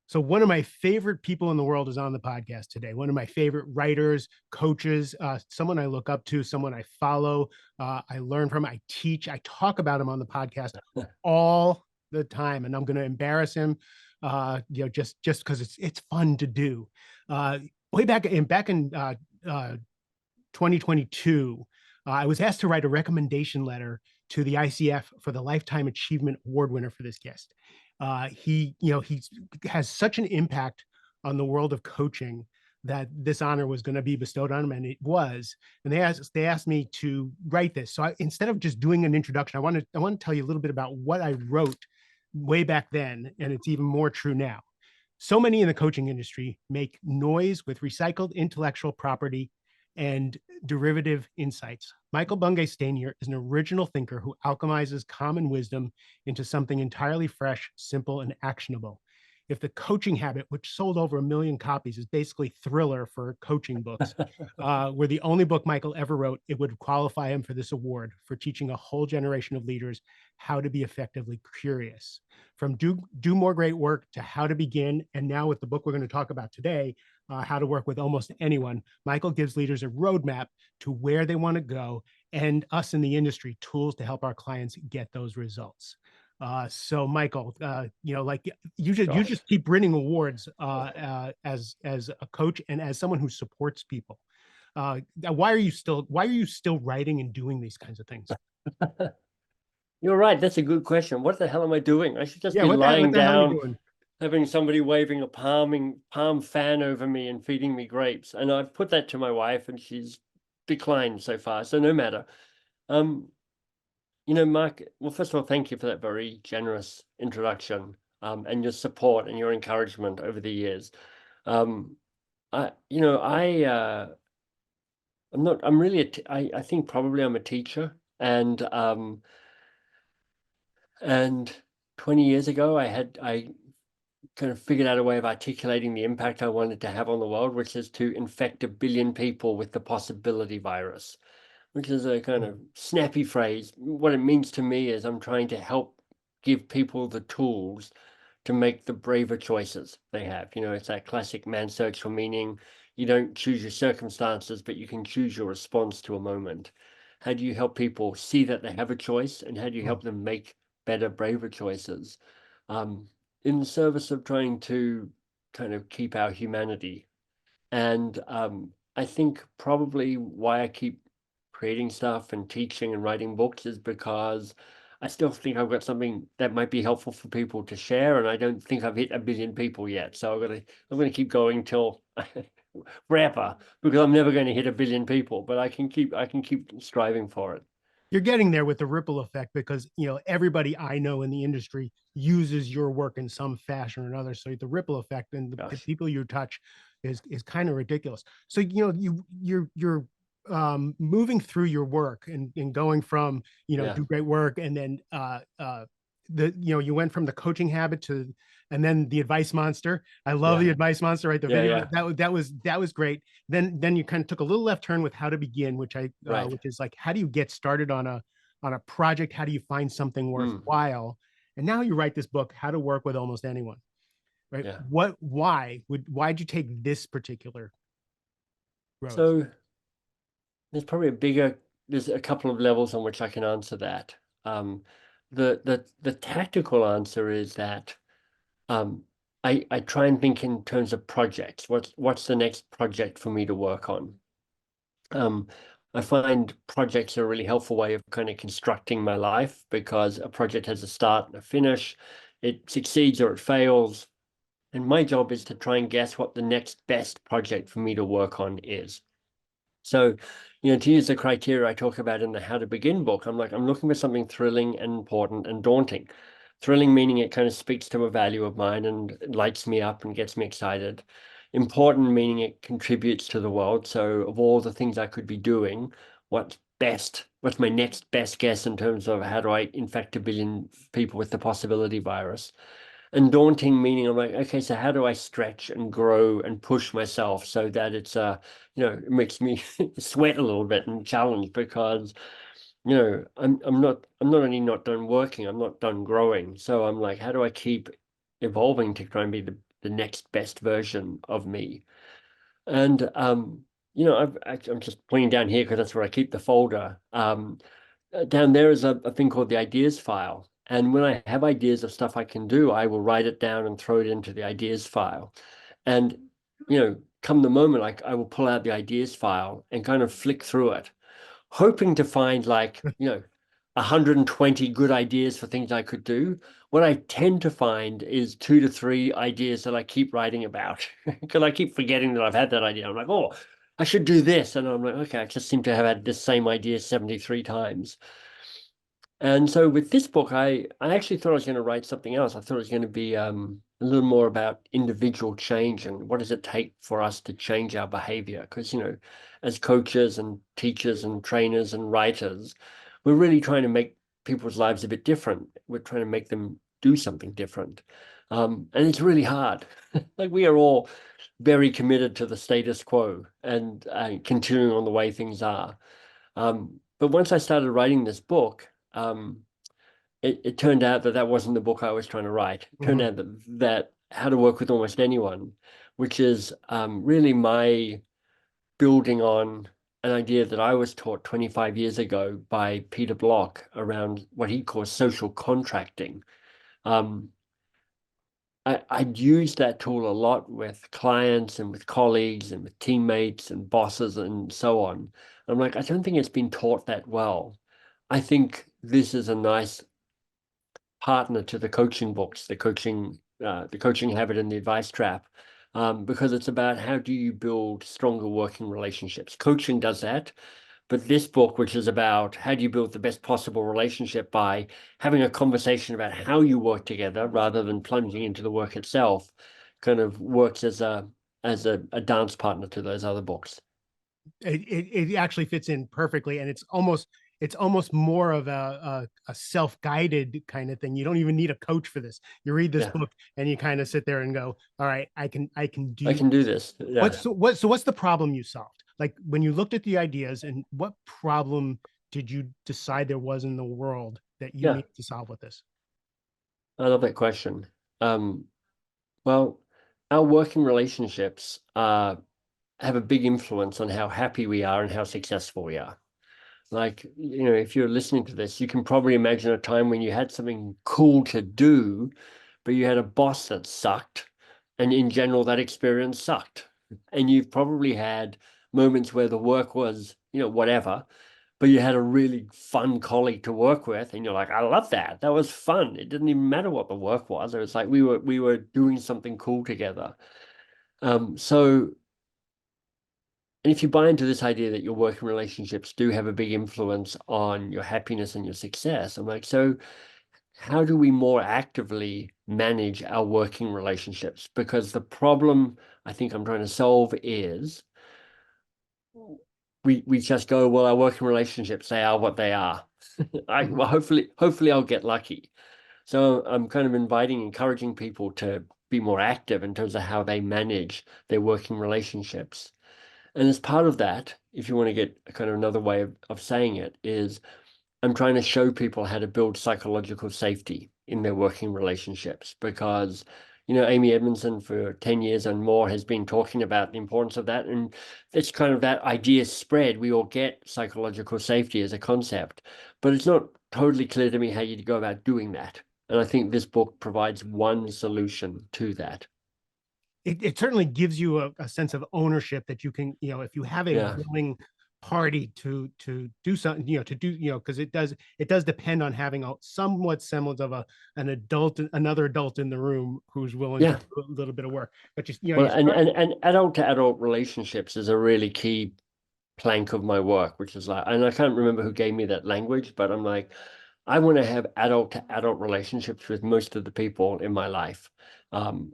So one of my favorite people in the world is on the podcast today. One of my favorite writers, coaches, someone I look up to, someone I follow, I learn from, I teach, I talk about him on the podcast all the time, and I'm going to embarrass him, just because it's fun to do. Way back in 2022, I was asked to write a recommendation letter to the ICF for the Lifetime Achievement Award winner for this guest. He has such an impact on the world of coaching that this honor was going to be bestowed on him, and it was. And they asked me to write this. So instead of just doing an introduction, I want to tell you a little bit about what I wrote way back then, and it's even more true now. So many in the coaching industry make noise with recycled intellectual property and derivative insights. Michael Bungay Stanier is an original thinker who alchemizes common wisdom into something entirely fresh, simple, and actionable. If the Coaching Habit, which sold over 1 million copies, is basically Thriller for coaching books, were the only book Michael ever wrote, it would qualify him for this award for teaching a whole generation of leaders how to be effectively curious. From do more great work to how to begin, and now with the book we're going to talk about today, how to work with almost anyone, Michael gives leaders a roadmap to where they want to go, and us in the industry tools to help our clients get those results. So Michael, like you just keep winning awards as a coach and as someone who supports people. Why are you still writing and doing these kinds of things? You're right. That's a good question. What the hell am I doing? I should just Yeah, be what lying the hell are you down, doing? having somebody waving a palm fan over me and feeding me grapes. And I've put that to my wife, and she's declined so far. So no matter. Mark, well, first of all, thank you for that very generous introduction, and your support and your encouragement over the years. Um, I, you know, I'm not, I'm really, I think probably I'm a teacher, and 20 years ago, I kind of figured out a way of articulating the impact I wanted to have on the world, which is to infect 1 billion people with the possibility virus, which is a kind of snappy phrase. What it means to me is I'm trying to help give people the tools to make the braver choices they have. It's that classic man's search for meaning. You don't choose your circumstances, but you can choose your response to a moment. How do you help people see that they have a choice, and how do you help them make better, braver choices, in the service of trying to kind of keep our humanity? And I think probably why I keep creating stuff and teaching and writing books is because I still think I've got something that might be helpful for people to share, and I don't think I've hit 1 billion people yet. So I'm gonna keep going till forever, because I'm never going to hit 1 billion people, but I can keep striving for it. You're getting there with the ripple effect, because everybody I know in the industry uses your work in some fashion or another. So the ripple effect and the people you touch is kind of ridiculous. So you're moving through your work and going from do great work, and then you went from the Coaching Habit to, and then the Advice Monster. I love the Advice Monster, right? The video that was great. Then you kind of took a little left turn with How to Begin, which is like, how do you get started on a project? How do you find something worthwhile? And now you write this book, How to Work with Almost Anyone, right? Why'd you take this particular road? So there's a couple of levels on which I can answer that. The tactical answer is that I try and think in terms of projects. What's the next project for me to work on? I find projects are a really helpful way of kind of constructing my life, because a project has a start and a finish. It succeeds or it fails. And my job is to try and guess what the next best project for me to work on is. So, to use the criteria I talk about in the How to Begin book, I'm looking for something thrilling and important and daunting. Thrilling meaning it kind of speaks to a value of mine and lights me up and gets me excited. Important meaning it contributes to the world. So of all the things I could be doing, what's my next best guess in terms of how do I infect 1 billion people with the possibility virus? And daunting meaning I'm like, okay, so how do I stretch and grow and push myself so that it's it makes me sweat a little bit and challenge, because I'm not only not done working, I'm not done growing. So I'm like, how do I keep evolving to try and be the next best version of me. And I'm just pointing down here because that's where I keep the folder. Down there is a thing called the ideas file. And when I have ideas of stuff I can do, I will write it down and throw it into the ideas file. And, come the moment, like I will pull out the ideas file and kind of flick through it, hoping to find 120 good ideas for things I could do. What I tend to find is 2 to 3 ideas that I keep writing about because I keep forgetting that I've had that idea. I'm like, oh, I should do this. And I'm like, okay, I just seem to have had this same idea 73 times. And so with this book, I actually thought I was going to write something else. I thought it was going to be a little more about individual change and what does it take for us to change our behavior? Because, as coaches and teachers and trainers and writers, we're really trying to make people's lives a bit different. We're trying to make them do something different. And it's really hard. Like we are all very committed to the status quo and continuing on the way things are. But once I started writing this book, it turned out that that wasn't the book I was trying to write. It turned out that How to Work with Almost Anyone, which is really my building on an idea that I was taught 25 years ago by Peter Block around what he calls social contracting. Um, I'd used that tool a lot with clients and with colleagues and with teammates and bosses and so on. I'm like, I don't think it's been taught that well. I think this is a nice partner to the coaching books, the coaching habit and the advice trap, because it's about how do you build stronger working relationships. Coaching does that, but this book, which is about how do you build the best possible relationship by having a conversation about how you work together rather than plunging into the work itself, kind of works as a dance partner to those other books. It actually fits in perfectly, and it's almost more of a self-guided kind of thing. You don't even need a coach for this. You read this Yeah, book and you kind of sit there and go, all right, I can I do can do this. Yeah. what's the problem you solved? Like when you looked at the ideas, and what problem did you decide there was in the world that you Yeah, need to solve with this? I love that question. Um, well, our working relationships have a big influence on how happy we are and how successful we are. Like, if you're listening to this, you can probably imagine a time when you had something cool to do, but you had a boss that sucked. And in general, that experience sucked. And you've probably had moments where the work was, whatever, but you had a really fun colleague to work with. And you're like, I love that. That was fun. It didn't even matter what the work was. It was like we were doing something cool together. So and if you buy into this idea that your working relationships do have a big influence on your happiness and your success, I'm like, so how do we more actively manage our working relationships? Because the problem I think I'm trying to solve is we just go, well, our working relationships, they are what they are. Well, hopefully I'll get lucky. So I'm kind of encouraging people to be more active in terms of how they manage their working relationships. And as part of that, if you want to get kind of another way of saying it, is I'm trying to show people how to build psychological safety in their working relationships because, Amy Edmondson for 10 years and more has been talking about the importance of that. And it's kind of that idea spread. We all get psychological safety as a concept, but it's not totally clear to me how you go about doing that. And I think this book provides one solution to that. It certainly gives you a sense of ownership that you can, if you have a Yeah. willing party to do something, because it does depend on having a somewhat semblance of another adult in the room who's willing to Yeah. do a little bit of work. But just, Well, you and, start. and, and adult to adult relationships is a really key plank of my work, which is like, and I can't remember who gave me that language, but I'm like, I want to have adult to adult relationships with most of the people in my life. And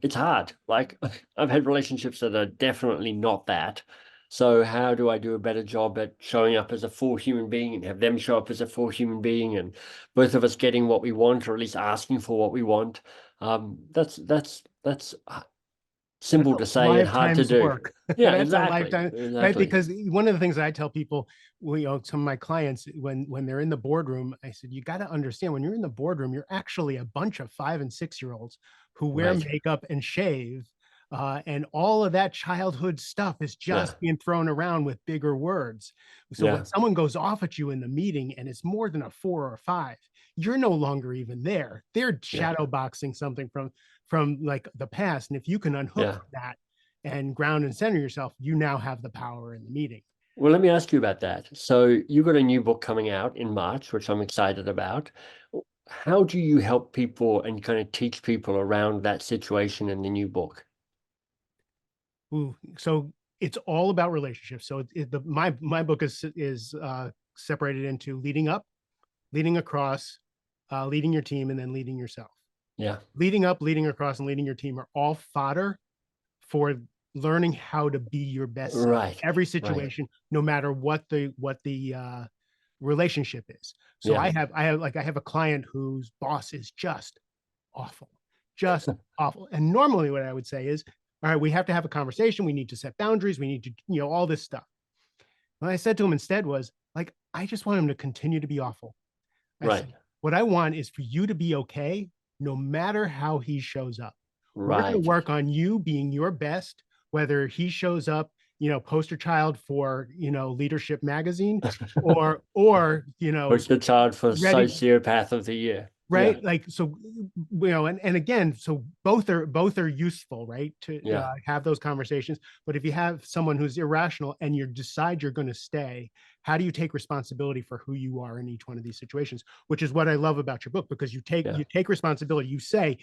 it's hard. Like I've had relationships that are definitely not that. So how do I do a better job at showing up as a full human being and have them show up as a full human being and both of us getting what we want or at least asking for what we want? That's That's simple a to say and hard to lifetime's do. work. Yeah, That's a exactly. lifetime, right? Exactly. Because one of the things that I tell people, well, some of my clients, when they're in the boardroom, I said, you got to understand when you're in the boardroom, you're actually a bunch of 5 and 6 year olds who wear Right. makeup and shave, and all of that childhood stuff is Yeah. just being thrown around with bigger words. So when Yeah. someone goes off at you in the meeting and it's more than a 4 or 5, you're no longer even there. They're Yeah. shadow boxing something from like the past. And if you can unhook Yeah. from that and ground and center yourself, you now have the power in the meeting. Well, let me ask you about that. So you got a new book coming out in March, which I'm excited about. How do you help people and kind of teach people around that situation in the new book? Ooh, so it's all about relationships. So my book is separated into leading up, leading across, leading your team, and then leading yourself. Yeah. Leading up, leading across, and leading your team are all fodder for learning how to be your best self Right. every Right. situation, no matter what the relationship is. So Yeah. I have a client whose boss is awful, just awful. And normally, what I would say is, all right, we have to have a conversation. We need to set boundaries. We need to, all this stuff. What I said to him instead was like, I just want him to continue to be awful. I Right. said, what I want is for you to be okay, no matter how he shows up. We're going to Right. work on you being your best, whether he shows up, poster child for, Leadership Magazine, or Poster child for ready, sociopath of the year. Yeah. right? Like, so, and again, so both are useful, right? To Yeah. have those conversations. But if you have someone who's irrational and you decide you're going to stay, how do you take responsibility for who you are in each one of these situations? Which is what I love about your book, because you take Yeah. you take responsibility. You say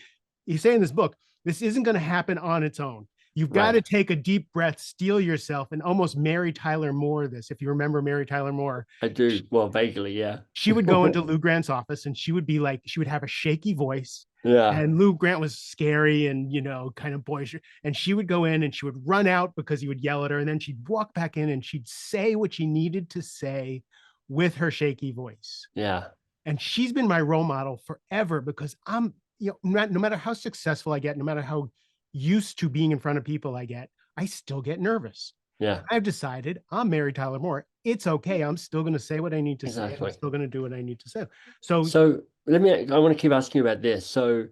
in this book, this isn't going to happen on its own. You've got Right. to take a deep breath, steel yourself, and almost Mary Tyler Moore this. If you remember Mary Tyler Moore, I do. Well, vaguely, yeah. she would go into Lou Grant's office and she would be like, she would have a shaky voice. Yeah. And Lou Grant was scary and, kind of boisterous. And she would go in and she would run out because he would yell at her. And then she'd walk back in and she'd say what she needed to say with her shaky voice. Yeah. And she's been my role model forever because I'm, no matter how successful I get, no matter how used to being in front of people I get, I still get nervous. Yeah. I've decided I'm Mary Tyler Moore. It's okay. I'm still going to say what I need to say, and I'm Exactly. still going to do what I need to say. So, So I want to keep asking you about this. So,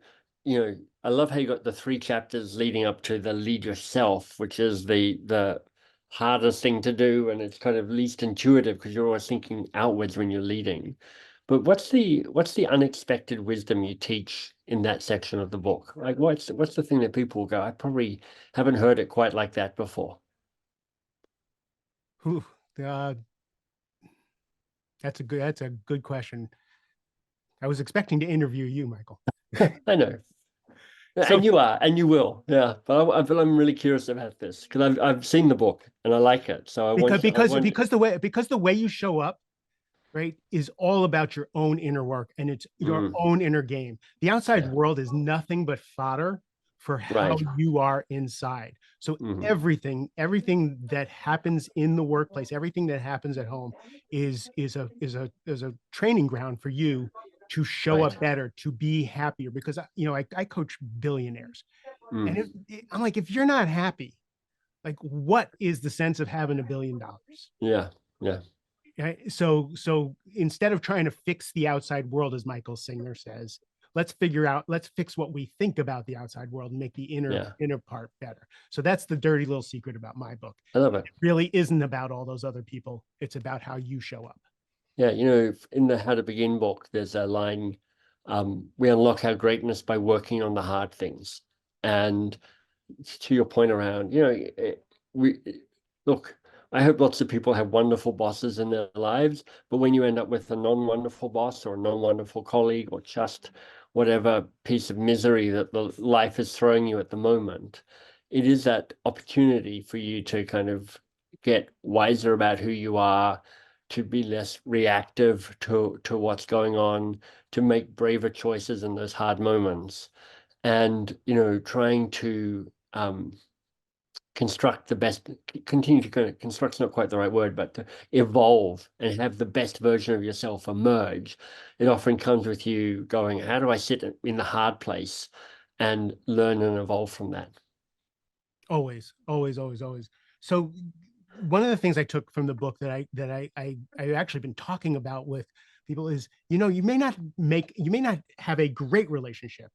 I love how you got the 3 chapters leading up to the lead yourself, which is the hardest thing to do, and it's kind of least intuitive because you're always thinking outwards when you're leading. But what's the unexpected wisdom you teach in that section of the book? Like what's the thing that people will go, I probably haven't heard it quite like that before. whew, uh, that's a good question. I was expecting to interview you, Michael. I know. So, And you are, and you will, yeah. But I'm really curious about this because I've seen the book and I like it. So because I because want, because the way you show up, right, is all about your own inner work and it's your mm, own inner game. The outside yeah, world is nothing but fodder for how right, you are inside. So mm, everything that happens in the workplace, everything that happens at home is a training ground for you to show right, up better, to be happier. Because I coach billionaires, and mm, I'm like, if you're not happy, like, what is the sense of having $1 billion? yeah, yeah, Right? So instead of trying to fix the outside world, as Michael Singer says, let's fix what we think about the outside world and make the inner yeah. inner part better. So that's the dirty little secret about my book. I love it. It really isn't about all those other people. It's about how you show up. Yeah, in the How to Begin book, there's a line, we unlock our greatness by working on the hard things. And to your point around, we look, I hope lots of people have wonderful bosses in their lives, but when you end up with a non-wonderful boss or a non-wonderful colleague or just whatever piece of misery that the life is throwing you at the moment, it is that opportunity for you to kind of get wiser about who you are, to be less reactive to what's going on, to make braver choices in those hard moments and trying to construct the best, continue to kind of construct's not quite the right word, but to evolve and have the best version of yourself emerge. It often comes with you going, how do I sit in the hard place and learn and evolve from that? Always, always, always, always. So one of the things I took from the book that I've actually been talking about with people is, you may not have a great relationship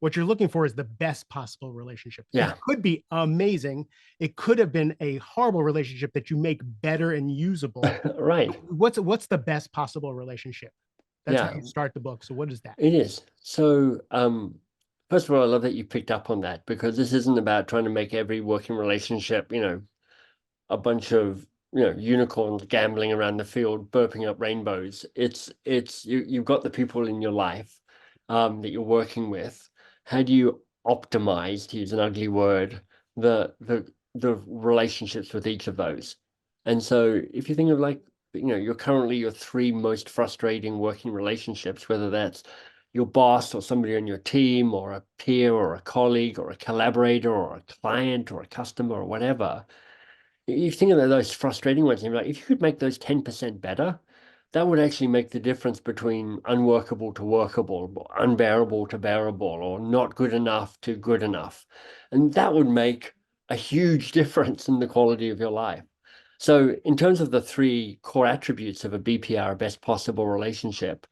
what you're looking for is the best possible relationship. It Yeah, could be amazing. It could have been a horrible relationship that you make better and usable. right. What's the best possible relationship? That's how Yeah, you start the book. So what is that? it is. So, first of all, I love that you picked up on that because this isn't about trying to make every working relationship, a bunch of unicorns gambling around the field, burping up rainbows. It's you've got the people in your life that you're working with. How do you optimize, to use an ugly word, the relationships with each of those? And so if you think of like, you're currently your three most frustrating working relationships, whether that's your boss or somebody on your team or a peer or a colleague or a collaborator or a client or a customer or whatever, you think of those frustrating ones, and you're like, if you could make those 10% better, that would actually make the difference between unworkable to workable, unbearable to bearable, or not good enough to good enough. And that would make a huge difference in the quality of your life. So, in terms of the three core attributes of a BPR, best possible relationship,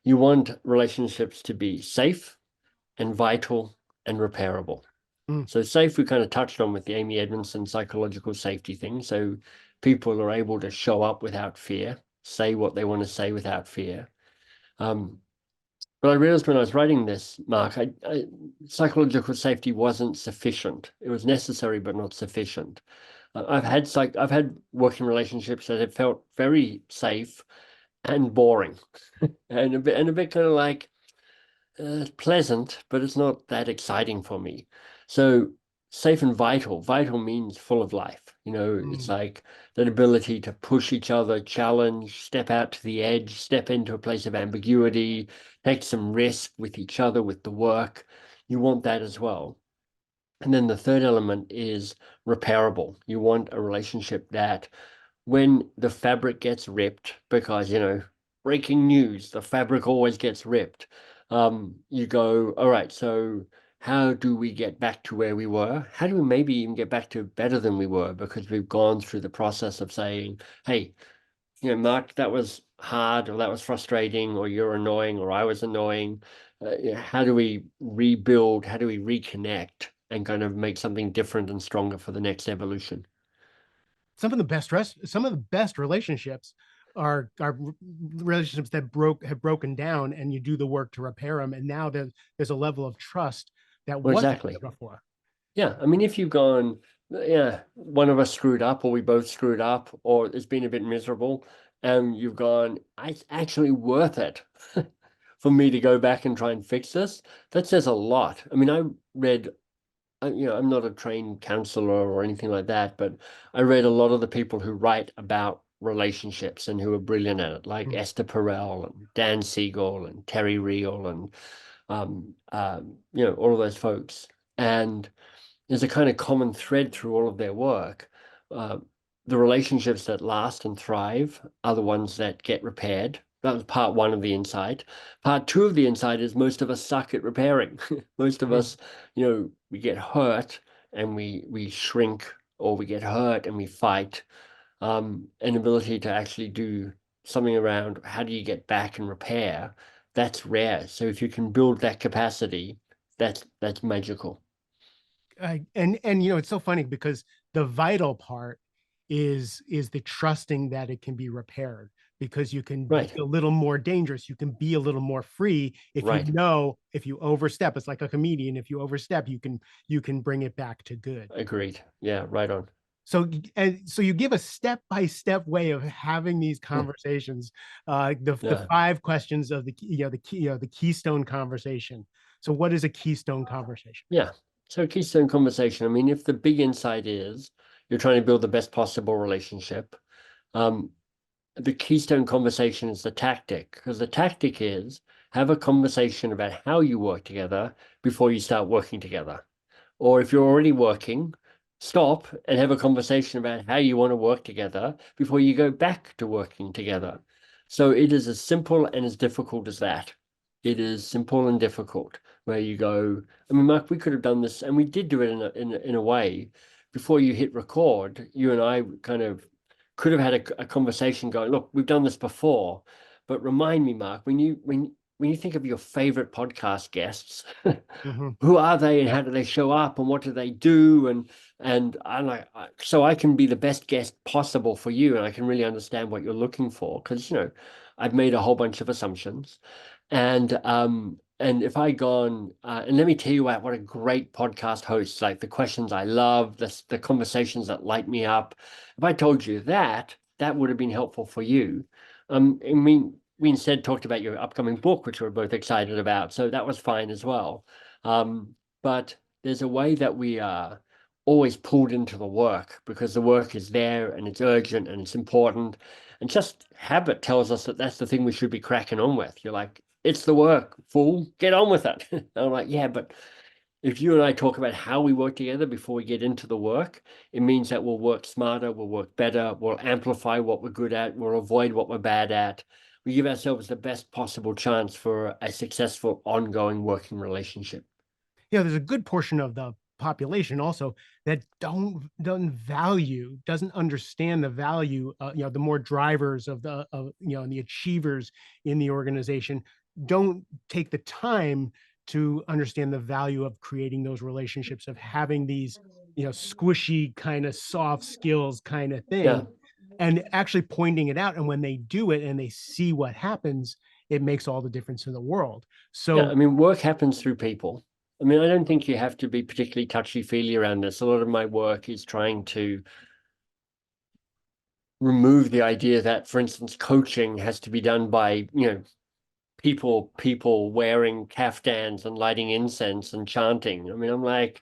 you want relationships to be safe and vital and repairable. Mm. So safe, we kind of touched on with the Amy Edmondson psychological safety thing. So people are able to show up without fear, say what they want to say without fear. Um, but I realized when I was writing this, Mark, psychological safety wasn't sufficient. It was necessary, but not sufficient. I've had working relationships that have felt very safe and boring, and a bit kind of like pleasant, but it's not that exciting for me. So safe and vital. Vital means full of life. It's Mm. like that ability to push each other, challenge, step out to the edge, step into a place of ambiguity, take some risk with each other, with the work. You want that as well. And then the third element is repairable. You want a relationship that when the fabric gets ripped, because, breaking news, the fabric always gets ripped. You go, all right, so how do we get back to where we were? How do we maybe even get back to better than we were? Because we've gone through the process of saying, hey, Mark, that was hard, or that was frustrating, or you're annoying, or I was annoying. How do we rebuild? How do we reconnect and kind of make something different and stronger for the next evolution? Some of the best relationships are relationships that have broken down, and you do the work to repair them, and now there's a level of trust that Well, wasn't exactly. there before. Yeah, I mean, if you've gone, yeah, one of us screwed up, or we both screwed up, or it's been a bit miserable, and you've gone, it's actually worth it for me to go back and try and fix this. That says a lot. I mean, I read, I'm not a trained counselor or anything like that, but I read a lot of the people who write about relationships and who are brilliant at it, like Mm. Esther Perel and Dan Siegel and Terry Real and all of those folks. And there's a kind of common thread through all of their work. Uh, the relationships that last and thrive are the ones that get repaired. That was part one of the insight. Part two of the insight is most of us suck at repairing. Most of Mm. us, we get hurt and we shrink, or we get hurt and we fight. An ability to actually do something around how do you get back and repair, that's rare. So if you can build that capacity, that's magical. And it's so funny because the vital part is the trusting that it can be repaired, because you can be Right, a little more dangerous, you can be a little more free if you right. know, if you overstep. It's like a comedian. If you overstep, you can bring it back to good. Agreed. Yeah, right on. So and so you give a step by step way of having these conversations, the Yeah, five questions of the keystone conversation. So what is a keystone conversation? yeah. So Keystone conversation. I mean, if the big insight is you're trying to build the best possible relationship, um, the Keystone conversation is the tactic, because the tactic is have a conversation about how you work together before you start working together. Or if you're already working, stop and have a conversation about how you want to work together before you go back to working together. So it is as simple and as difficult as that. It is simple and difficult, where you go, I mean, Mark, we could have done this, and we did do it in a way. Before you hit record, you and I kind of could have had a conversation going, look, we've done this before, but remind me, Mark, when when you think of your favorite podcast guests, Hmm. who are they and how do they show up and what do they do? And I'm like, so I can be the best guest possible for you, and I can really understand what you're looking for because I've made a whole bunch of assumptions, and if I gone and let me tell you what a great podcast host, like the questions I love, the conversations that light me up. If I told you that, that would have been helpful for you. I mean, we instead talked about your upcoming book, which we're both excited about. So that was fine as well. But there's a way that we are always pulled into the work because the work is there and it's urgent and it's important. And just habit tells us that that's the thing we should be cracking on with. You're like, it's the work, fool, get on with it. And I'm like, yeah, but if you and I talk about how we work together before we get into the work, it means that we'll work smarter, we'll work better, we'll amplify what we're good at, we'll avoid what we're bad at. We give ourselves the best possible chance for a successful ongoing working relationship. There's a good portion of the population also that doesn't understand the value. The more drivers and the achievers in the organization don't take the time to understand the value of creating those relationships, of having these, squishy kind of soft skills kind of Yeah. thing, and actually pointing it out. And when they do it and they see what happens, it makes all the difference in the world. Yeah. I So, mean, work happens through people. I mean, I don't think you have to be particularly touchy-feely around this. A lot of my work is trying to remove the idea that, for instance, coaching has to be done by, people wearing caftans and lighting incense and chanting. I mean, I'm like,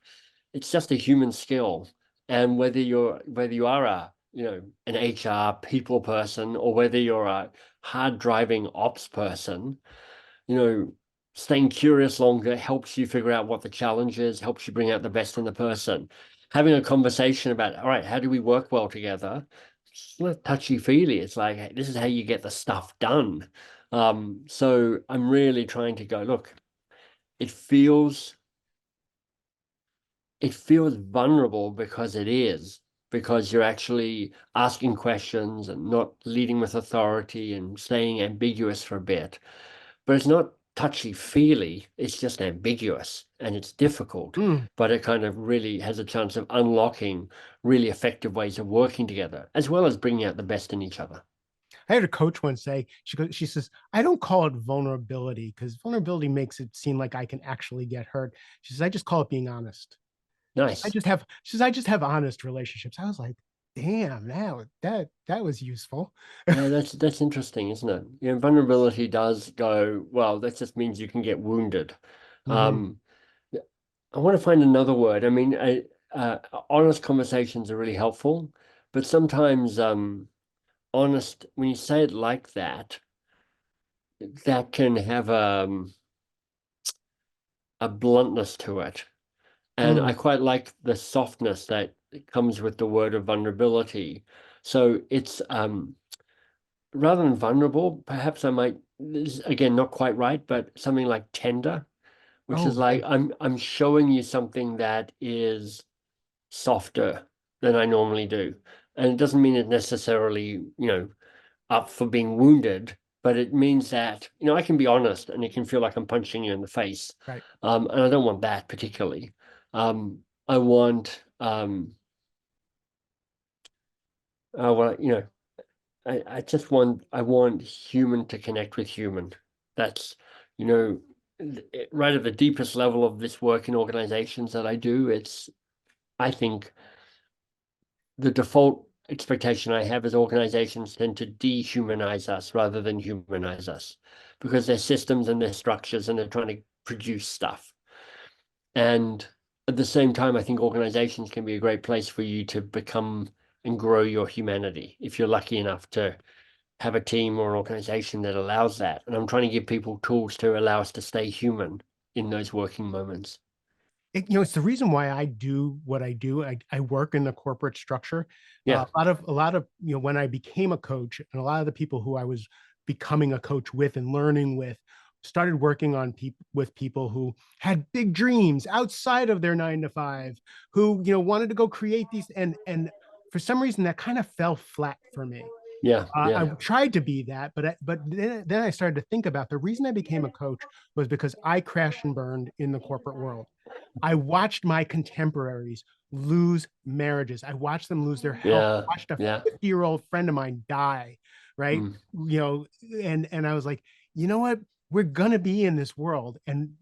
it's just a human skill. And whether you are an HR people person or whether you're a hard driving ops person, you know, staying curious longer helps you figure out what the challenge is, helps you bring out the best in the person. Having a conversation about, all right, how do we work well together? It's not touchy-feely. It's like, hey, this is how you get the stuff done. So I'm really trying to go, look, it feels it feels vulnerable because you're actually asking questions and not leading with authority and staying ambiguous for a bit. But it's not touchy-feely, it's just ambiguous and it's difficult, mm, but it kind of really has a chance of unlocking really effective ways of working together, as well as bringing out the best in each other. I had a coach once say, she says, I don't call it vulnerability because vulnerability makes it seem like I can actually get hurt. She says, I just call it being honest. Nice. She says, I just have honest relationships. I was like, damn, that was useful. Yeah, that's interesting, isn't it? Vulnerability does go, well, that just means you can get wounded. Hmm. Um, I want to find another word. I mean, uh, honest conversations are really helpful, but sometimes honest, when you say it like that, that can have a bluntness to it. And I Mm. quite like the softness that comes with the word of vulnerability. So it's rather than vulnerable, perhaps I might, this is, again, not quite right, but something like tender, which is Oh, like right, I'm showing you something that is softer than I normally do. And it doesn't mean it necessarily, up for being wounded, but it means that, I can be honest and it can feel like I'm punching you in the face. right. And I don't want that particularly. Um, I want, well, I want human to connect with human. That's, you know, right at the deepest level of this work in organizations that I do, I think the default expectation I have is organizations tend to dehumanize us rather than humanize us because they're systems and they're structures and they're trying to produce stuff. And at the same time, I think organizations can be a great place for you to become and grow your humanity if you're lucky enough to have a team or an organization that allows that. And I'm trying to give people tools to allow us to stay human in those working moments. It's the reason why I do what I do. I work in the corporate structure. Yeah. A lot of, when I became a coach, and a lot of the people who I was becoming a coach with and learning with started working on people with people who had big dreams outside of their 9 to 5, who, wanted to go create these, and for some reason that kind of fell flat for me. Yeah. I Yeah. tried to be that, but then I started to think about the reason I became a coach was because I crashed and burned in the corporate world. I watched my contemporaries lose marriages. I watched them lose their health. Yeah. I watched a Yeah. 50-year-old friend of mine die, right? Mm, And I was like, you know what? We're gonna be in this world, and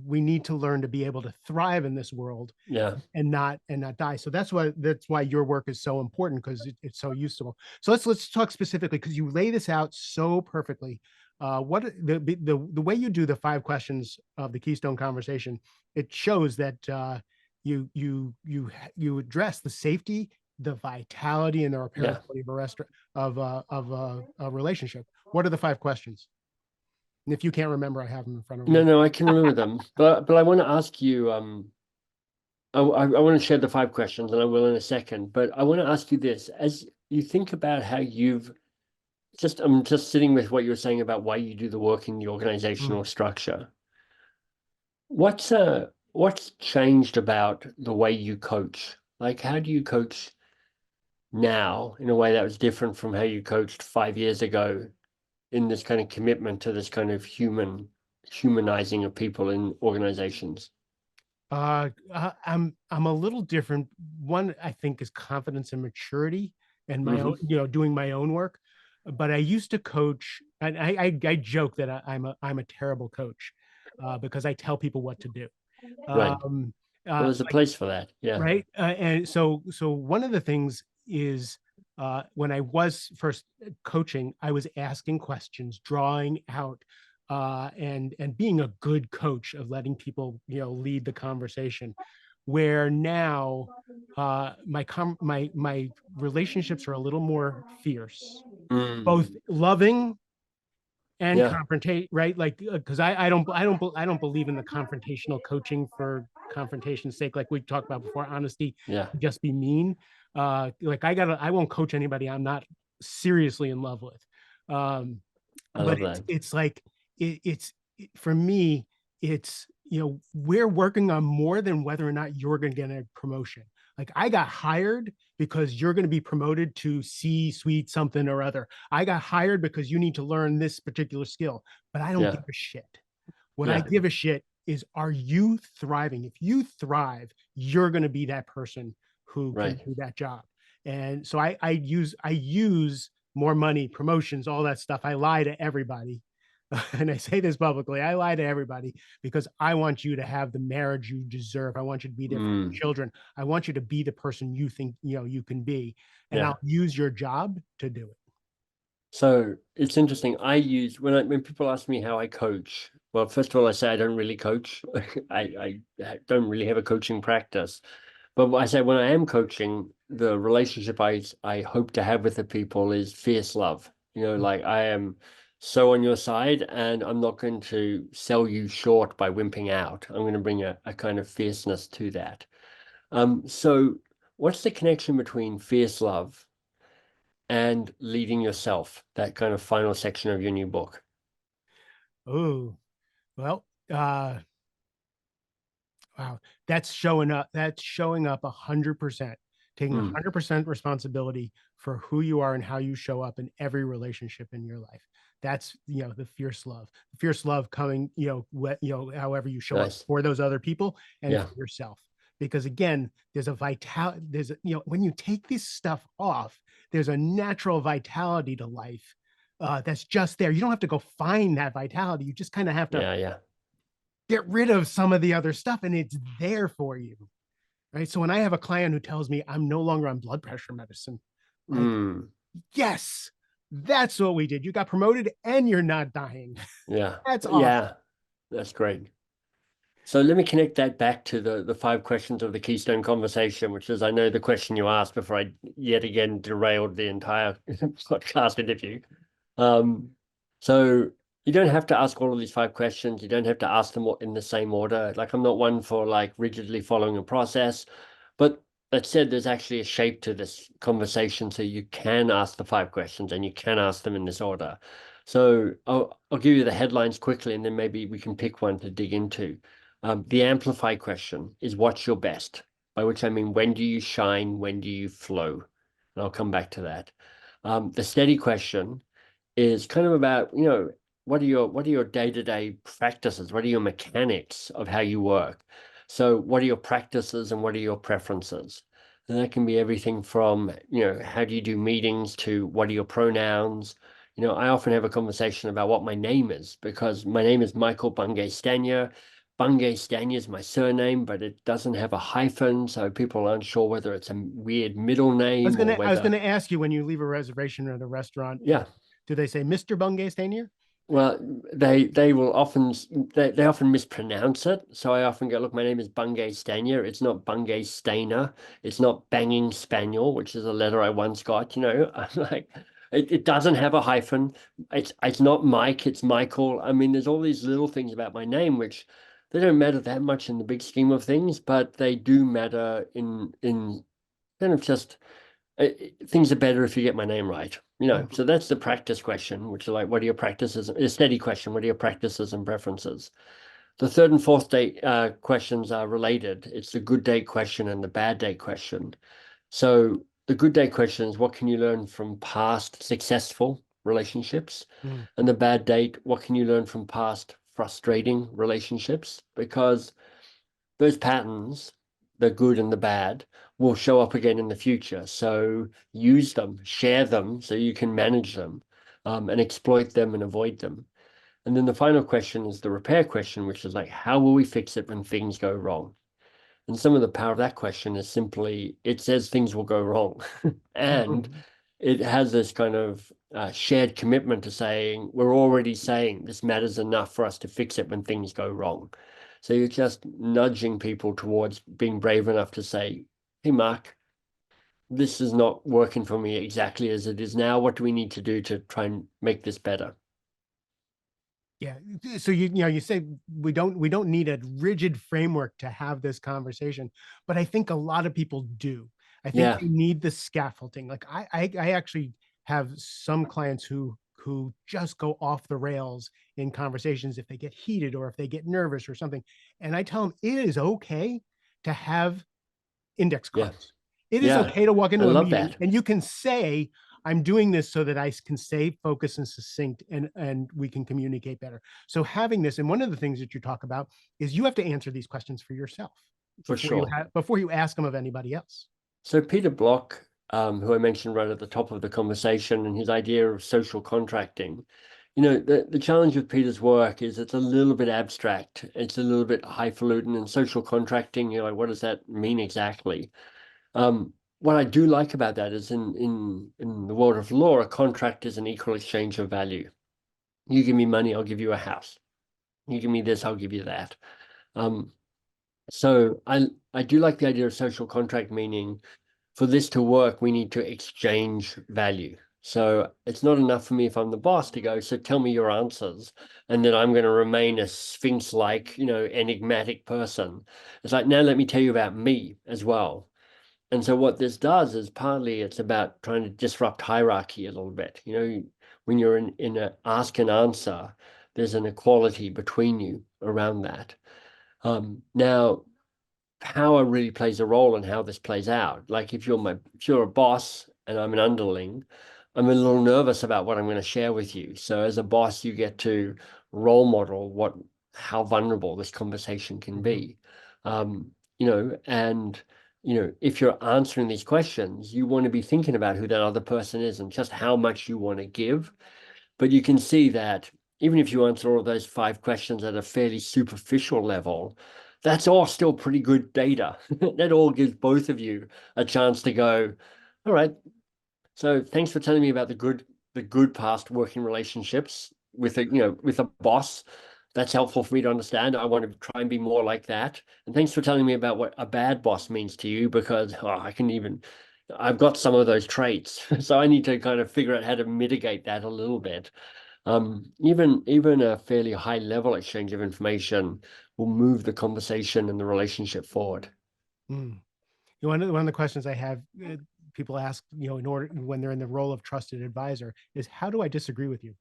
we need to learn to be able to thrive in this world yeah. and not die. So that's why your work is so important, because it's so useful. So let's talk specifically, because you lay this out so perfectly. What the way you do the 5 questions of the Keystone conversation, it shows that you address the safety, the vitality, and the Yeah. repairability of a relationship. What are the 5 questions? And if you can't remember, I have them in front of No, me. no, I can remember them. But I want to ask you, I want to share the 5 questions and I will in a second, but I want to ask you this. As you think about how you've I'm just sitting with what you're saying about why you do the work in the Mm. organizational structure. What's changed about the way you coach? Like, how do you coach now in a way that was different from how you coached 5 years ago in this kind of commitment to this kind of humanizing of people in organizations? I'm a little different. One, I think, is confidence and maturity, and my own, Hmm. doing my own work. But I used to coach, and I joke that I'm a terrible coach, because I tell people what to do. Right. Um, Well, there's a like, place for that. Yeah. right, and so one of the things is, when I was first coaching, I was asking questions, drawing out, and being a good coach of letting people lead the conversation. Where now, my relationships are a little more fierce, both Mm. loving and Yeah. confrontate, right? Like, because I don't believe in the confrontational coaching for confrontation's sake, like we talked about before. Honesty, Yeah. just be mean. Like, I won't coach anybody I'm not seriously in love with. um I but love it's that. it's like, for me, it's, we're working on more than whether or not you're going to get a promotion. Like, I got hired because you're going to be promoted to C-suite something or other. I got hired because you need to learn this particular skill, but I don't Yeah. give a shit. What I Yeah. give a shit is, are you thriving? If you thrive, you're going to be that person who can Right. do that job. And so I use more money, promotions, all that stuff. I lie to everybody. And I say this publicly. I lie to everybody because I want you to have the marriage you deserve. I want you to be there for your Mm. children. I want you to be the person you think you can be. And Yeah. I'll use your job to do it. So it's interesting. When people ask me how I coach, well, first of all, I say I don't really coach. I don't really have a coaching practice. But I say when I am coaching, the relationship I hope to have with the people is fierce love. Like I am so on your side, and I'm not going to sell you short by wimping out. I'm going to bring a kind of fierceness to that. So what's the connection between fierce love and leading yourself, that kind of final section of your new book? Oh, well, wow, that's showing up 100%, taking Mm, 100% responsibility for who you are and how you show up in every relationship in your life. That's, the fierce love coming, however you show up nice. for those other people and Yeah. for yourself. Because again, when you take this stuff off, there's a natural vitality to life, that's just there. You don't have to go find that vitality. You just kind of have to Yeah. Yeah. get rid of some of the other stuff, and it's there for you, right? So when I have a client who tells me I'm no longer on blood pressure medicine, like, Mm, yes, that's what we did. You got promoted and you're not dying. yeah. That's awesome. Yeah. That's great. So let me connect that back to the 5 questions of the Keystone conversation, which is, I know, the question you asked before I yet again derailed the entire podcast interview. Um, so you don't have to ask all of these 5 questions. You don't have to ask them in the same order. Like, I'm not one for like rigidly following a process, but that said, there's actually a shape to this conversation, so you can ask the 5 questions and you can ask them in this order. So I'll give you the headlines quickly, and then maybe we can pick one to dig into. The amplify question is, what's your best? By which I mean, when do you shine? When do you flow? And I'll come back to that. The steady question is kind of about, what are your day-to-day practices? What are your mechanics of how you work? So what are your practices and what are your preferences? And that can be everything from, how do you do meetings to what are your pronouns? I often have a conversation about what my name is because my name is Michael Bungay Stanier. Bungay Stanier is my surname, but it doesn't have a hyphen, so people aren't sure whether it's a weird middle name or I was whether, gonna ask you when you leave a reservation or the restaurant, yeah. do they say Mr. Bungay Stanier? Well, they will often they often mispronounce it. So I often go, look, my name is Bungay Stanier. It's not Bungay Stainer. It's not Banging Spaniel, which is a letter I once got. I'm like, it doesn't have a hyphen. It's not Mike. It's Michael. I mean, there's all these little things about my name which they don't matter that much in the big scheme of things, but they do matter in kind of just things are better if you get my name right. Mhm. So that's the practice question, which is like, what are your practices? A steady question, what are your practices and preferences? The third and fourth date questions are related. It's the good date question and the bad date question. So the good date question is, what can you learn from past successful relationships? Mm. And the bad date, what can you learn from past frustrating relationships? Because those patterns, the good and the bad, will show up again in the future. So use them, share them so you can manage them, and exploit them and avoid them. And then the final question is the repair question, which is like, how will we fix it when things go wrong? And some of the power of that question is simply it says things will go wrong. And Mhm. it has this kind of shared commitment to saying, we're already saying this matters enough for us to fix it when things go wrong. So you're just nudging people towards being brave enough to say, hey, Mark, this is not working for me exactly as it is now. What do we need to do to try and make this better? Yeah. So you say we don't need a rigid framework to have this conversation, but I think a lot of people do. I think Yeah, they need the scaffolding. Like I actually have some clients who just go off the rails in conversations if they get heated or if they get nervous or something. And I tell them it is okay to have index yeah, cards. It is yeah. okay to walk I into a love meeting that and you can say, I'm doing this so that I can stay focused and succinct and we can communicate better. So having this, and one of the things that you talk about is you have to answer these questions for yourself for sure. before you ask them of anybody else. So Peter Block, who I mentioned right at the top of the conversation, and his idea of social contracting, the challenge with Peter's work is it's a little bit abstract. It's a little bit highfalutin, and social contracting, like, what does that mean exactly? What I do like about that is in the world of law, a contract is an equal exchange of value. You give me money, I'll give you a house. You give me this, I'll give you that. Um, so I do like the idea of social contract, meaning for this to work, we need to exchange value. So it's not enough for me if I'm the boss to go, so tell me your answers, and then I'm going to remain a sphinx-like, enigmatic person. It's like, now let me tell you about me as well. And so what this does is partly it's about trying to disrupt hierarchy a little bit. When you're in a ask and answer, there's an equality between you around that. Now, power really plays a role in how this plays out. Like if you're a boss and I'm an underling, I'm a little nervous about what I'm going to share with you. So as a boss, you get to role model how vulnerable this conversation can Mhm. be. And if you're answering these questions, you want to be thinking about who that other person is and just how much you want to give. But you can see that even if you answer all those 5 questions at a fairly superficial level, that's all still pretty good data. That all gives both of you a chance to go, all right, so thanks for telling me about the good past working relationships with a boss. That's helpful for me to understand. I want to try and be more like that. And thanks for telling me about what a bad boss means to you because I've got some of those traits. So I need to kind of figure out how to mitigate that a little bit. Even a fairly high level exchange of information will move the conversation and the relationship forward. Mm. One of the questions I have people ask, in order when they're in the role of trusted advisor, is how do I disagree with you?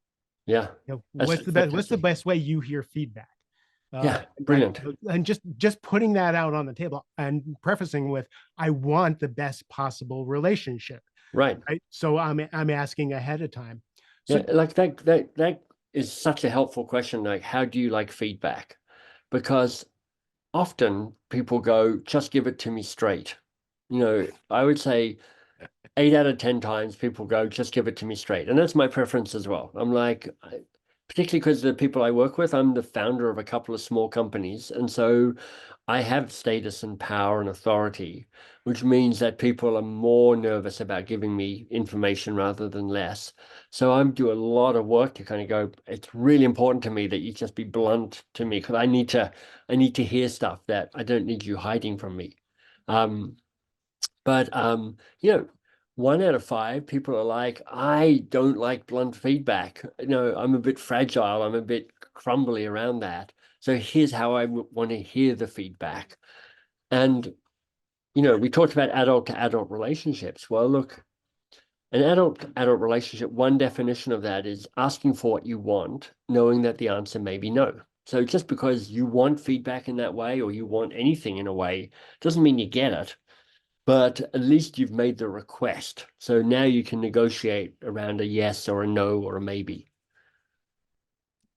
Yeah, that's What's the fantastic. best way you hear feedback? Yeah, brilliant. And just putting that out on the table and prefacing with, I want the best possible relationship. Right. Right. So I'm asking ahead of time. So Yeah, like that is such a helpful question. Like, how do you like feedback? Because often people go, just give it to me straight. I would say 8 out of 10 times people go, just give it to me straight. And that's my preference as well. I'm like, particularly because the people I work with, I'm the founder of a couple of small companies. And so I have status and power and authority, which means that people are more nervous about giving me information rather than less. So I do a lot of work to kind of go, it's really important to me that you just be blunt to me because I need to hear stuff that I don't need you hiding from me. Um, but 1 out of 5 people are like, I don't like blunt feedback. I'm a bit fragile. I'm a bit crumbly around that. So here's how I want to hear the feedback. And we talked about adult to adult relationships. Well, look, an adult to adult relationship, one definition of that is asking for what you want, knowing that the answer may be no. So just because you want feedback in that way or you want anything in a way doesn't mean you get it, but at least you've made the request. So now you can negotiate around a yes or a no or a maybe.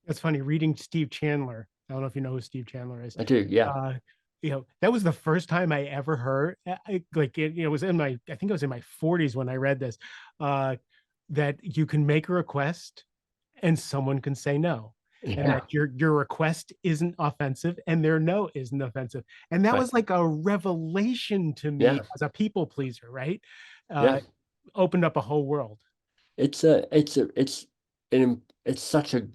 it's funny reading Steve Chandler. I don't know if you know who Steve Chandler is. I do, yeah. Uh, that was the first time I ever heard, it was in I think it was in my 40s when I read this, uh, that you can make a request and someone can say no. And that Yeah, your request isn't offensive and their no isn't offensive. And that right. was like a revelation to me Yeah, as a people pleaser, right? yeah. Uh, Opened up a whole world. It's such a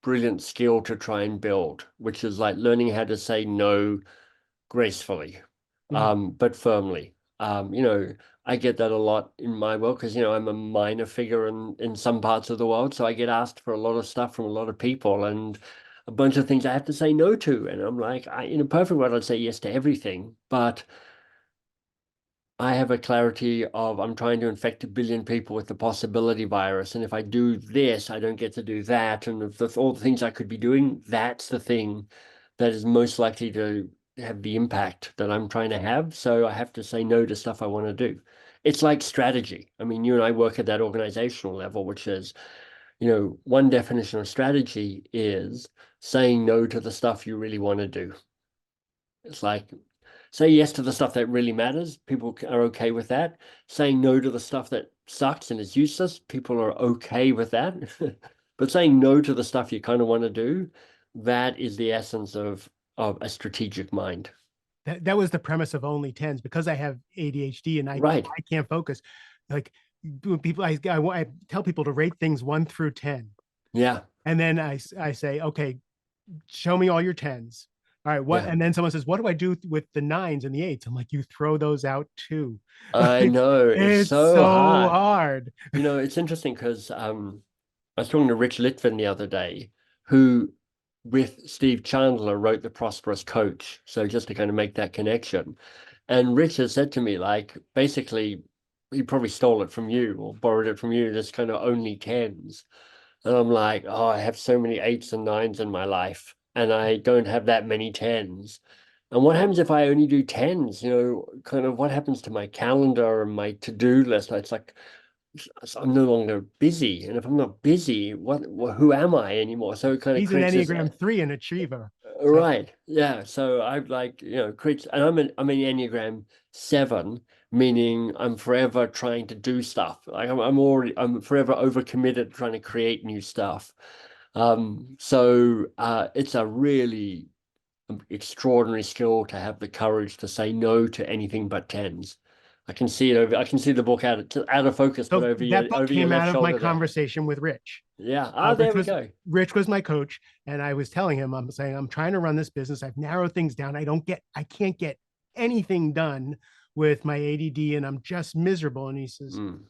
brilliant skill to try and build, which is like learning how to say no gracefully, Mhm. but firmly. I get that a lot in my work because, I'm a minor figure in some parts of the world. So I get asked for a lot of stuff from a lot of people and a bunch of things I have to say no to. And I'm like, in a perfect world, I'd say yes to everything. But I have a clarity of I'm trying to infect 1 billion people with the possibility virus. And if I do this, I don't get to do that. And if all the things I could be doing, that's the thing that is most likely to have the impact that I'm trying to have. So I have to say no to stuff I want to do. It's like strategy. I mean, you and I work at that organizational level, which is, one definition of strategy is saying no to the stuff you really want to do. It's like say yes to the stuff that really matters. People are okay with that. Saying no to the stuff that sucks and is useless. People are okay with that. But saying no to the stuff you kind of want to do, that is the essence of a strategic mind. That was the premise of Only Tens because I have ADHD and Right. I can't focus. Like people, I tell people to rate things 1 through 10, Yeah. and then I say, okay, show me all your tens. All right, what? Yeah. And then someone says, what do I do with the nines and the eights? I'm like, you throw those out too. I know. It's It's so so hard. hard. It's interesting because I was talking to Rich Litvin the other day, who with Steve Chandler wrote The Prosperous Coach. So just to kind of make that connection. And Rich has said to me, like, basically, he probably stole it from you or borrowed it from you, this kind of only tens. And I'm like, oh, I have so many eights and nines in my life, and I don't have that many tens. And what happens if I only do tens? Kind of what happens to my calendar and my to-do list? It's like I'm no longer busy. And if I'm not busy, who am I anymore? So it kind of He's an creates this. Enneagram 3 and achiever. So Right. Yeah. So I've like, creates, and I'm an Enneagram 7, meaning I'm forever trying to do stuff. Like I'm forever overcommitted trying to create new stuff. So it's a really extraordinary skill to have the courage to say no to anything but tens. I can see the book out of focus, but so over your that book over your came left out of my shoulder there. conversation with Rich. Yeah. Ah, there Rich we was go. Rich was my coach, and I was telling him, I'm saying, I'm trying to run this business. I've narrowed things down. I can't get anything done with my ADD, and I'm just miserable. And he says, Mm.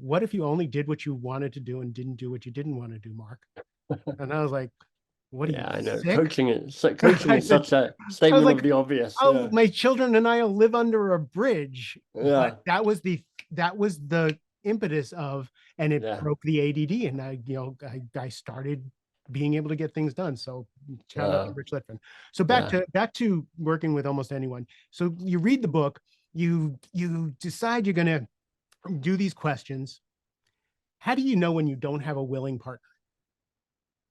what if you only did what you wanted to do and didn't do what you didn't want to do, Mark? And I was like, what are you, Yeah, I know. sick? Coaching I is said, such a I was statement of like, the obvious. oh, Yeah. my children and I'll live under a bridge. But Yeah. that was the impetus of, and it Yeah. broke the ADD. And I started being able to get things done. So shout out to Uh, Rich Litvin. So yeah. back to working with almost anyone. So you read the book, you decide you're gonna do these questions. How do you know when you don't have a willing partner?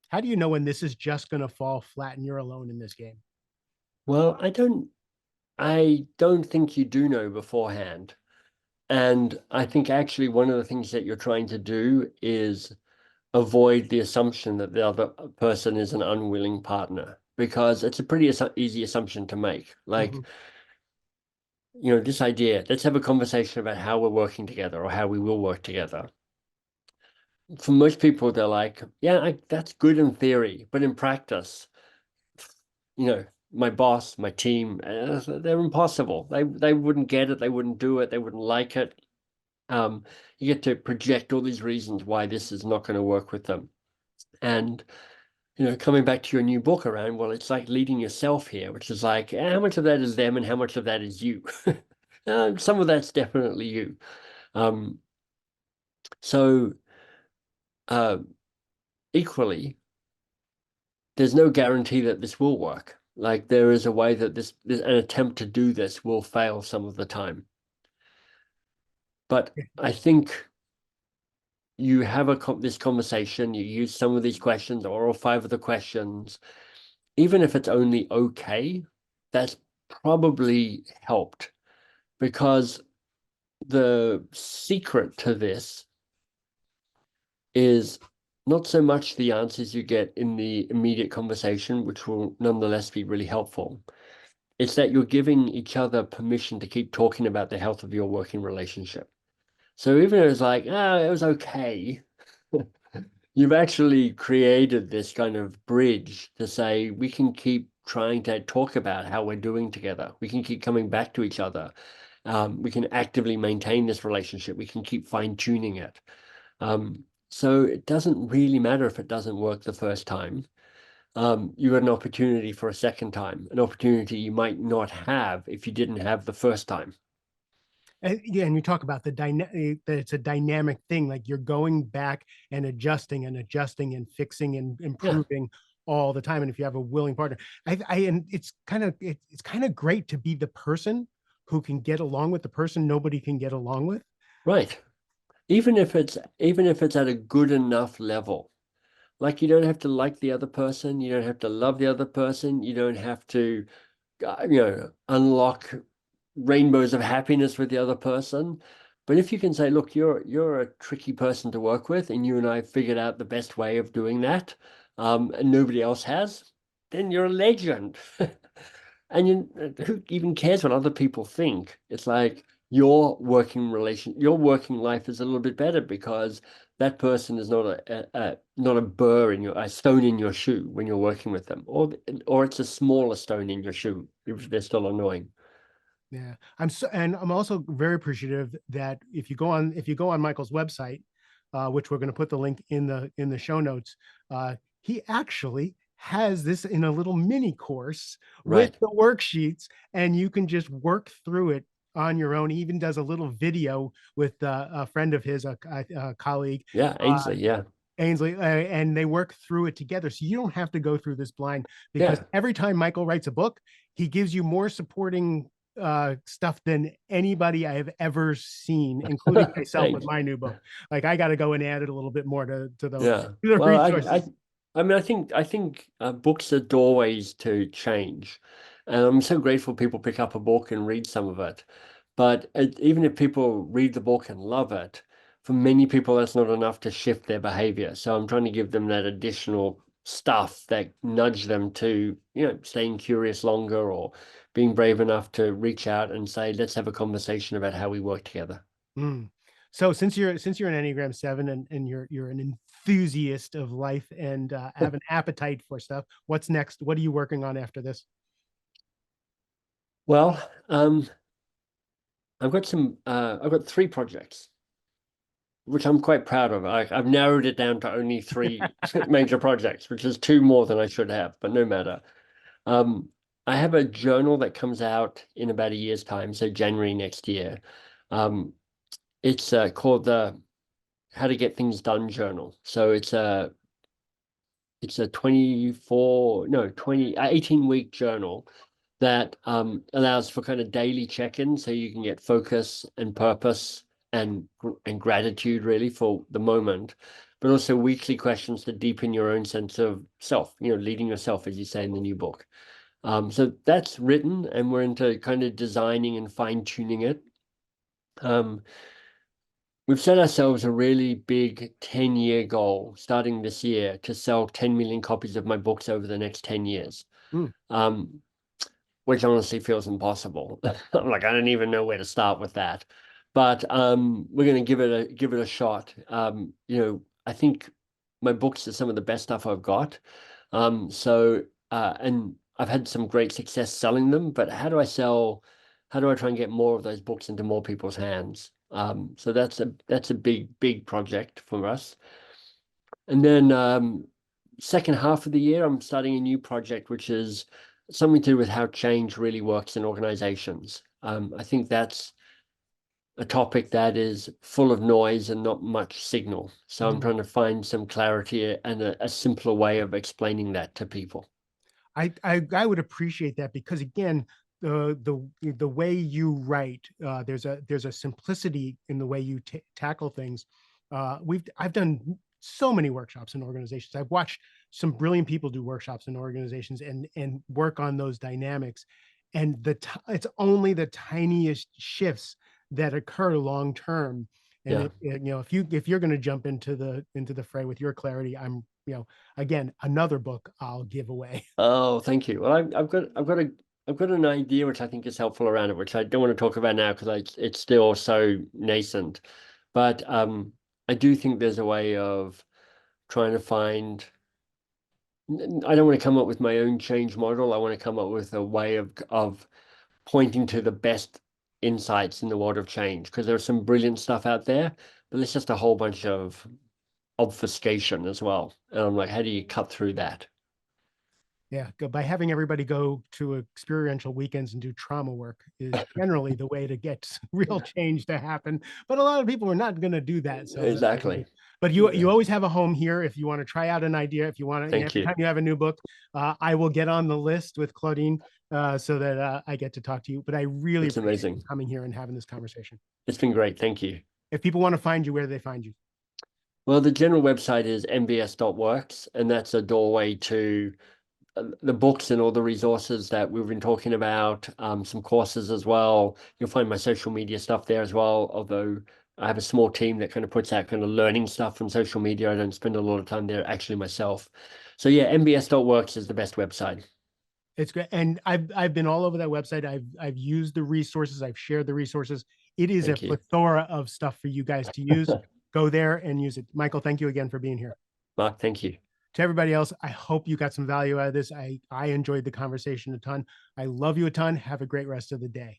How do you know when this is just going to fall flat and you're alone in this game? Well, I don't think you do know beforehand. And I think actually one of the things that you're trying to do is avoid the assumption that the other person is an unwilling partner, because it's a pretty easy assumption to make. Like, Mhm. this idea, let's have a conversation about how we're working together or how we will work together. For most people, they're like, yeah, that's good in theory, but in practice, my boss, my team, they're impossible. They wouldn't get it. They wouldn't do it. They wouldn't like it. Um, you get to project all these reasons why this is not going to work with them. And, coming back to your new book around, well, it's like leading yourself here, which is like, how much of that is them and how much of that is you? Some of that's definitely you. Um, so uh, equally, there's no guarantee that this will work. Like there is a way that an attempt to do this will fail some of the time. But I think you have this conversation, you use some of these questions or all five of the questions, even if it's only okay, that's probably helped, because the secret to this is not so much the answers you get in the immediate conversation, which will nonetheless be really helpful. It's that you're giving each other permission to keep talking about the health of your working relationship. So even if it's like, it was okay, you've actually created this kind of bridge to say we can keep trying to talk about how we're doing together. We can keep coming back to each other. We can actively maintain this relationship. We can keep fine tuning it. So it doesn't really matter if it doesn't work the first time. You got an opportunity for a second time, an opportunity you might not have if you didn't have the first time. And yeah, and you talk about that it's a dynamic thing. Like you're going back and adjusting and fixing and Yeah, improving all the time. And if you have a willing partner, and it's kind of great to be the person who can get along with the person nobody can get along with. right. Even if it's at a good enough level. Like you don't have to like the other person, you don't have to love the other person, you don't have to unlock rainbows of happiness with the other person. But if you can say, look, you're a tricky person to work with, and you and I figured out the best way of doing that, and nobody else has, then you're a legend. And who even cares what other people think? It's like your working life is a little bit better because that person is not not a burr in a stone in your shoe when you're working with them, or it's a smaller stone in your shoe if they're still annoying. Yeah, and I'm also very appreciative that if you go on Michael's website, which we're going to put the link in the show notes, he actually has this in a little mini course with Right. the worksheets, and you can just work through it on your own. He even does a little video with a friend of his, a colleague, Yeah, uh, Ainsley. Yeah. Ainsley, and they work through it together. So you don't have to go through this blind because Yeah. every time Michael writes a book, he gives you more supporting stuff than anybody I have ever seen, including myself with Thanks. my new book. Like I got to go and add it a little bit more to Yeah. the Well, resources. I mean, I think books are doorways to change, and I'm so grateful people pick up a book and read some of it. But even if people read the book and love it, for many people that's not enough to shift their behavior. So I'm trying to give them that additional stuff that nudge them to, staying curious longer or being brave enough to reach out and say, let's have a conversation about how we work together. Mm. So since you're an Enneagram 7 and you're an enthusiast of life and have an appetite for stuff, what's next? What are you working on after this? Well, I've got three projects, which I'm quite proud of. I've narrowed it down to only three major projects, which is two more than I should have, but no matter. Um, I have a journal that comes out in about a year's time, so January next year. Um, it's called the How to Get Things Done Journal. So it's a 24, no, 20, 18-week journal that allows for kind of daily check-in so you can get focus and purpose and gratitude really for the moment, but also weekly questions to deepen your own sense of self, leading yourself, as you say in the new book. So that's written, and we're into kind of designing and fine-tuning it. We've set ourselves a really big 10-year goal starting this year to sell 10 million copies of my books over the next 10 years. Mm. Which honestly feels impossible. I'm like, I don't even know where to start with that. But we're gonna give it a shot. I think my books are some of the best stuff I've got. And I've had some great success selling them, but how do I try and get more of those books into more people's hands? So that's a big project for us. And then second half of the year, I'm starting a new project, which is something to do with how change really works in organizations. I think that's a topic that is full of noise and not much signal. So I'm Mhm. trying to find some clarity and a simpler way of explaining that to people. I would appreciate that because again, the way you write, there's a simplicity in the way you tackle things. I've done so many workshops in organizations. I've watched some brilliant people do workshops in organizations and work on those dynamics, and it's only the tiniest shifts that occur long term. And Yeah. if you're going to jump into the fray with your clarity, I'm again another book I'll give away. Oh, thank you. Well, I've got an idea which I think is helpful around it, which I don't want to talk about now because it's still so nascent. But I do think there's a way of trying to find. I don't want to come up with my own change model. I want to come up with a way of pointing to the best insights in the world of change because there's some brilliant stuff out there, but there's just a whole bunch of obfuscation as well. And I'm like, how do you cut through that? Yeah, by having everybody go to experiential weekends and do trauma work is generally the way to get real change to happen. But a lot of people are not going to do that. So that's what we do. Exactly. But you Yeah. always have a home here if you want to try out an idea. If you want to, Thank every you. time you have a new book, I will get on the list with Claudine so that I get to talk to you. But I really It's appreciate you amazing. coming here and having this conversation. It's been great. Thank you. If people want to find you, where do they find you? Well, the general website is mbs.works, and that's a doorway to the books and all the resources that we've been talking about, some courses as well. You'll find my social media stuff there as well, although I have a small team that kind of puts out kind of learning stuff from social media. I don't spend a lot of time there actually myself. So yeah, mbs.works is the best website. It's great, and I've been all over that website. I've used the resources. I've shared the resources. It is a Thank you. plethora of stuff for you guys to use. Go there and use it. Michael, thank you again for being here. Mark, thank you. To everybody else, I hope you got some value out of this. I enjoyed the conversation a ton. I love you a ton. Have a great rest of the day.